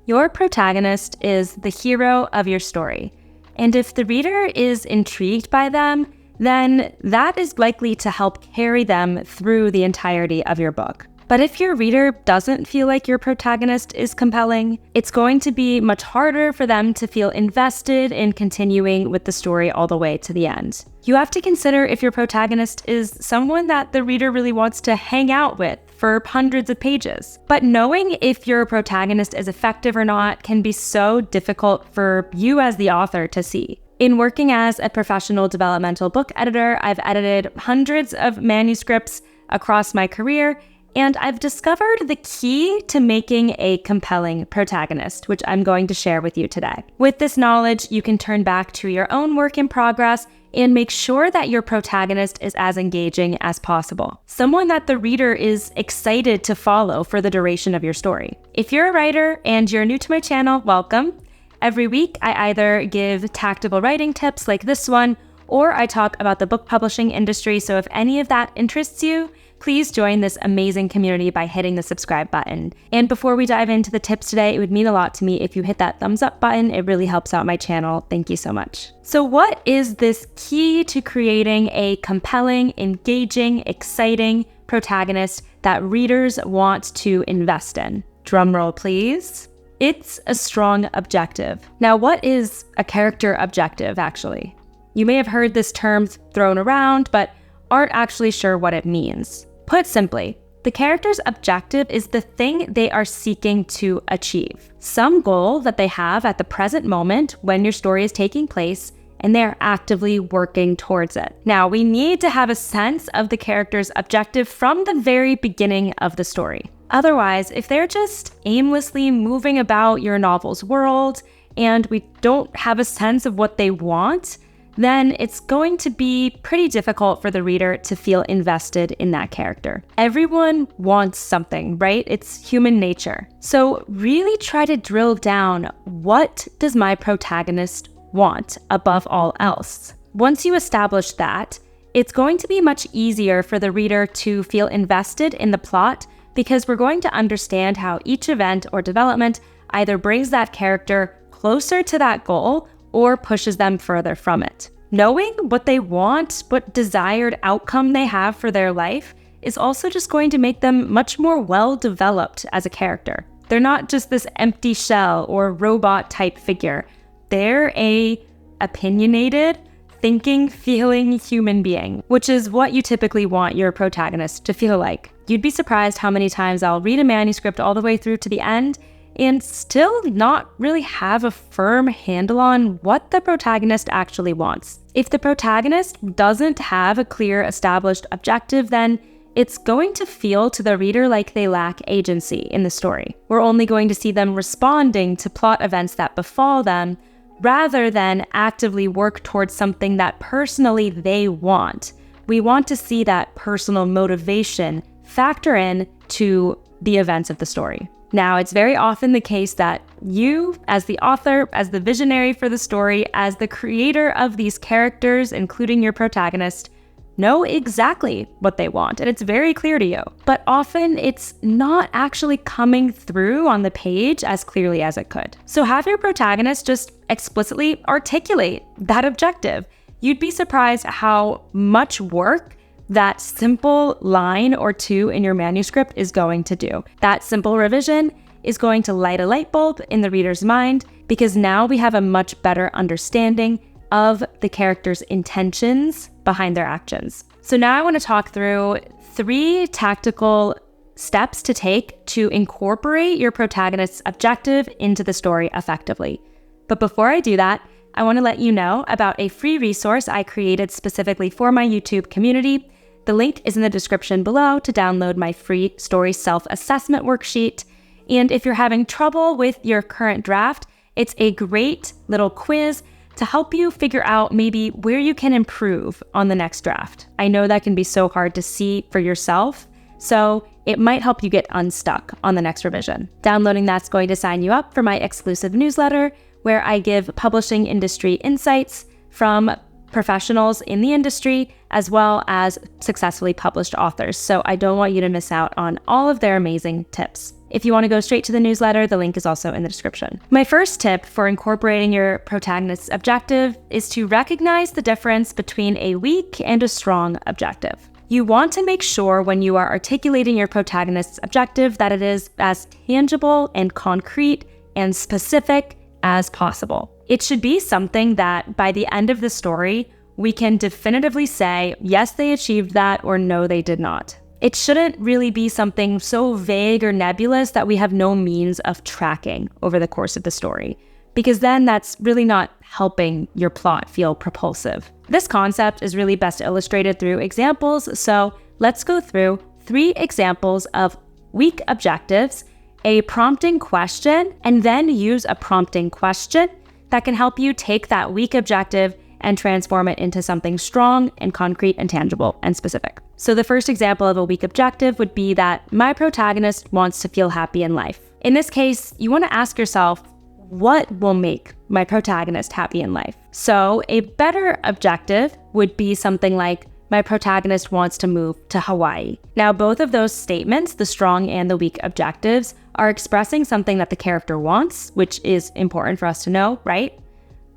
Your protagonist is the hero of your story, and if the reader is intrigued by them, then that is likely to help carry them through the entirety of your book. But if your reader doesn't feel like your protagonist is compelling, it's going to be much harder for them to feel invested in continuing with the story all the way to the end. You have to consider if your protagonist is someone that the reader really wants to hang out with for hundreds of pages. But knowing if your protagonist is effective or not can be so difficult for you as the author to see. In working as a professional developmental book editor, I've edited hundreds of manuscripts across my career, and I've discovered the key to making a compelling protagonist, which I'm going to share with you today. With this knowledge, you can turn back to your own work in progress and make sure that your protagonist is as engaging as possible. Someone that the reader is excited to follow for the duration of your story. If you're a writer and you're new to my channel, welcome. Every week, I either give tactical writing tips like this one, or I talk about the book publishing industry. So if any of that interests you, please join this amazing community by hitting the subscribe button. And before we dive into the tips today, it would mean a lot to me if you hit that thumbs up button. It really helps out my channel. Thank you so much. So what is this key to creating a compelling, engaging, exciting protagonist that readers want to invest in? Drumroll, please. It's a strong objective. Now, what is a character objective, actually? You may have heard this term thrown around, but aren't actually sure what it means. Put simply, the character's objective is the thing they are seeking to achieve. Some goal that they have at the present moment when your story is taking place, and they are actively working towards it. Now, we need to have a sense of the character's objective from the very beginning of the story. Otherwise, if they're just aimlessly moving about your novel's world and we don't have a sense of what they want, then it's going to be pretty difficult for the reader to feel invested in that character. Everyone wants something, right? It's human nature. So really try to drill down, what does my protagonist want above all else? Once you establish that, it's going to be much easier for the reader to feel invested in the plot because we're going to understand how each event or development either brings that character closer to that goal or pushes them further from it. Knowing what they want, what desired outcome they have for their life, is also just going to make them much more well-developed as a character. They're not just this empty shell or robot type figure. They're a opinionated, thinking, feeling human being, which is what you typically want your protagonist to feel like. You'd be surprised how many times I'll read a manuscript all the way through to the end and still not really have a firm handle on what the protagonist actually wants. If the protagonist doesn't have a clear established objective, then it's going to feel to the reader like they lack agency in the story. We're only going to see them responding to plot events that befall them, rather than actively work towards something that personally they want. We want to see that personal motivation factor in to the events of the story. Now, it's very often the case that you, as the author, as the visionary for the story, as the creator of these characters, including your protagonist, know exactly what they want, and it's very clear to you. But often it's not actually coming through on the page as clearly as it could. So have your protagonist just explicitly articulate that objective. You'd be surprised how much work that simple line or two in your manuscript is going to do. That simple revision is going to light a light bulb in the reader's mind, because now we have a much better understanding of the character's intentions behind their actions. So now I want to talk through 3 tactical steps to take to incorporate your protagonist's objective into the story effectively. But before I do that, I want to let you know about a free resource I created specifically for my YouTube community. The link is in the description below to download my free story self-assessment worksheet. And if you're having trouble with your current draft, it's a great little quiz to help you figure out maybe where you can improve on the next draft. I know that can be so hard to see for yourself, so it might help you get unstuck on the next revision. Downloading that's going to sign you up for my exclusive newsletter, where I give publishing industry insights from professionals in the industry, as well as successfully published authors. So I don't want you to miss out on all of their amazing tips. If you want to go straight to the newsletter, the link is also in the description. My first tip for incorporating your protagonist's objective is to recognize the difference between a weak and a strong objective. You want to make sure when you are articulating your protagonist's objective that it is as tangible and concrete and specific as possible. It should be something that by the end of the story, we can definitively say, yes, they achieved that, or no, they did not. It shouldn't really be something so vague or nebulous that we have no means of tracking over the course of the story, because then that's really not helping your plot feel propulsive. This concept is really best illustrated through examples, so let's go through 3 examples of weak objectives, a prompting question, and then use a prompting question that can help you take that weak objective and transform it into something strong and concrete and tangible and specific. So the first example of a weak objective would be that my protagonist wants to feel happy in life. In this case, you want to ask yourself, what will make my protagonist happy in life? So a better objective would be something like, my protagonist wants to move to Hawaii. Now, both of those statements, the strong and the weak objectives, are expressing something that the character wants, which is important for us to know, right?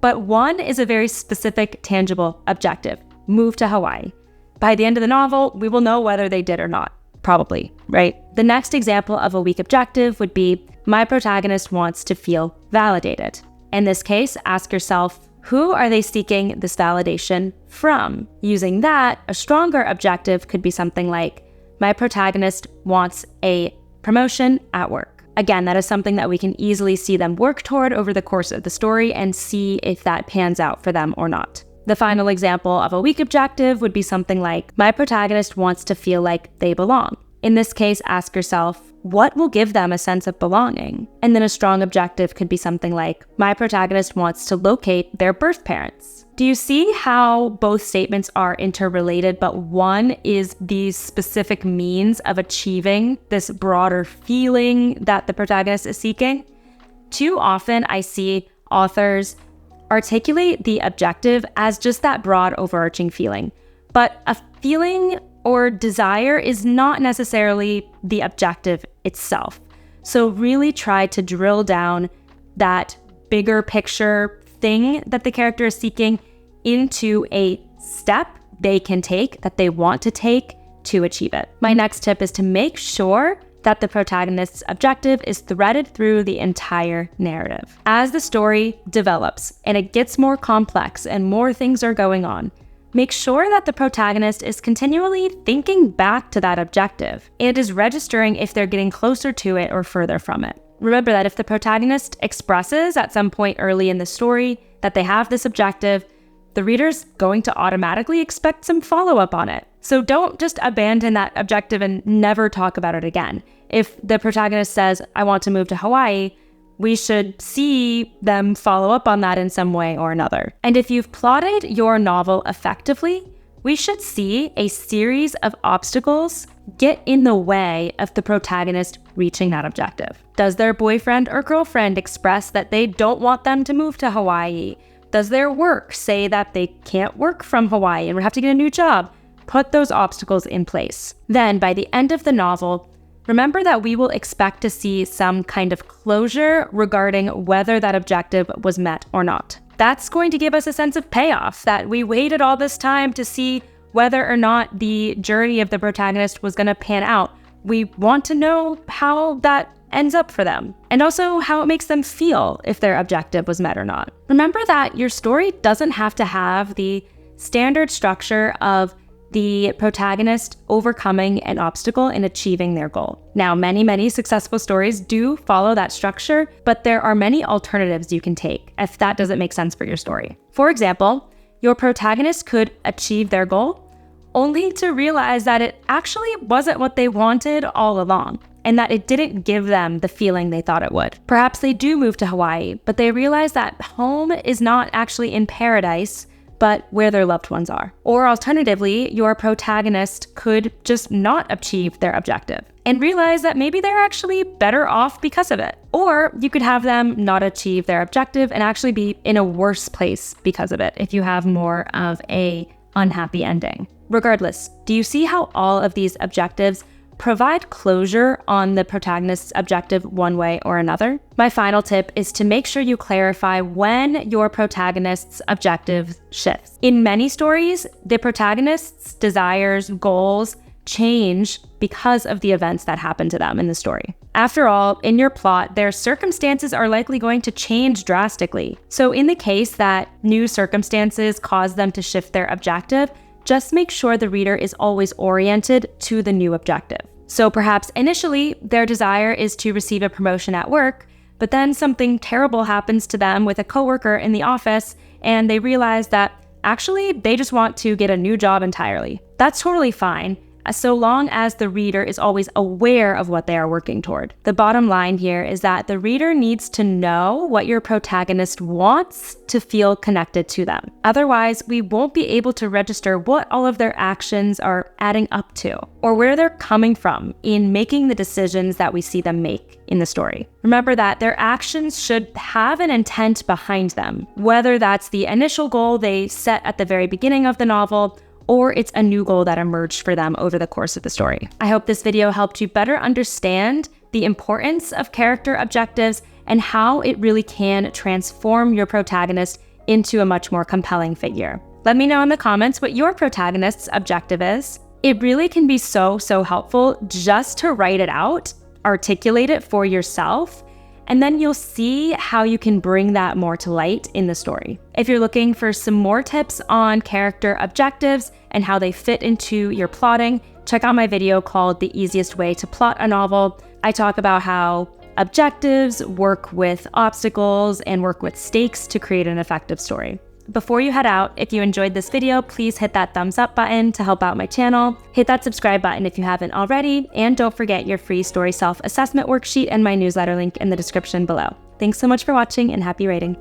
But one is a very specific, tangible objective, move to Hawaii. By the end of the novel, we will know whether they did or not, probably, right? The next example of a weak objective would be, my protagonist wants to feel validated. In this case, ask yourself, who are they seeking this validation from? Using that, a stronger objective could be something like, my protagonist wants a promotion at work. Again, that is something that we can easily see them work toward over the course of the story and see if that pans out for them or not. The final example of a weak objective would be something like, my protagonist wants to feel like they belong. In this case, ask yourself, what will give them a sense of belonging? And then a strong objective could be something like, my protagonist wants to locate their birth parents. Do you see how both statements are interrelated, but one is the specific means of achieving this broader feeling that the protagonist is seeking? Too often I see authors articulate the objective as just that broad overarching feeling, but a feeling or desire is not necessarily the objective itself. So really try to drill down that bigger picture thing that the character is seeking into a step they can take, that they want to take to achieve it. My next tip is to make sure that the protagonist's objective is threaded through the entire narrative. As the story develops and it gets more complex and more things are going on, make sure that the protagonist is continually thinking back to that objective and is registering if they're getting closer to it or further from it. Remember that if the protagonist expresses at some point early in the story that they have this objective, the reader's going to automatically expect some follow-up on it. So don't just abandon that objective and never talk about it again. If the protagonist says, I want to move to Hawaii, we should see them follow up on that in some way or another. And if you've plotted your novel effectively, we should see a series of obstacles get in the way of the protagonist reaching that objective. Does their boyfriend or girlfriend express that they don't want them to move to Hawaii? Does their work say that they can't work from Hawaii and would have to get a new job? Put those obstacles in place. Then, by the end of the novel, remember that we will expect to see some kind of closure regarding whether that objective was met or not. That's going to give us a sense of payoff, that we waited all this time to see whether or not the journey of the protagonist was going to pan out. We want to know how that ends up for them, and also how it makes them feel if their objective was met or not. Remember that your story doesn't have to have the standard structure of the protagonist overcoming an obstacle and achieving their goal. Now, many successful stories do follow that structure, but there are many alternatives you can take if that doesn't make sense for your story. For example, your protagonist could achieve their goal only to realize that it actually wasn't what they wanted all along, and that it didn't give them the feeling they thought it would. Perhaps they do move to Hawaii, but they realize that home is not actually in paradise, but where their loved ones are. Or alternatively, your protagonist could just not achieve their objective and realize that maybe they're actually better off because of it. Or you could have them not achieve their objective and actually be in a worse place because of it if you have more of a unhappy ending. Regardless, do you see how all of these objectives provide closure on the protagonist's objective one way or another? My final tip is to make sure you clarify when your protagonist's objective shifts. In many stories, the protagonist's desires, goals change because of the events that happen to them in the story. After all, in your plot, their circumstances are likely going to change drastically. So in the case that new circumstances cause them to shift their objective, just make sure the reader is always oriented to the new objective. So perhaps initially their desire is to receive a promotion at work, but then something terrible happens to them with a coworker in the office and they realize that actually they just want to get a new job entirely. That's totally fine, so long as the reader is always aware of what they are working toward. The bottom line here is that the reader needs to know what your protagonist wants to feel connected to them. Otherwise, we won't be able to register what all of their actions are adding up to, or where they're coming from in making the decisions that we see them make in the story. Remember that their actions should have an intent behind them, whether that's the initial goal they set at the very beginning of the novel, or it's a new goal that emerged for them over the course of the story. I hope this video helped you better understand the importance of character objectives and how it really can transform your protagonist into a much more compelling figure. Let me know in the comments what your protagonist's objective is. It really can be so helpful just to write it out, articulate it for yourself, and then you'll see how you can bring that more to light in the story. If you're looking for some more tips on character objectives and how they fit into your plotting, check out my video called The Easiest Way to Plot a Novel. I talk about how objectives work with obstacles and work with stakes to create an effective story. Before you head out, if you enjoyed this video, please hit that thumbs up button to help out my channel. Hit that subscribe button if you haven't already, and don't forget your free story self-assessment worksheet and my newsletter link in the description below. Thanks so much for watching and happy writing.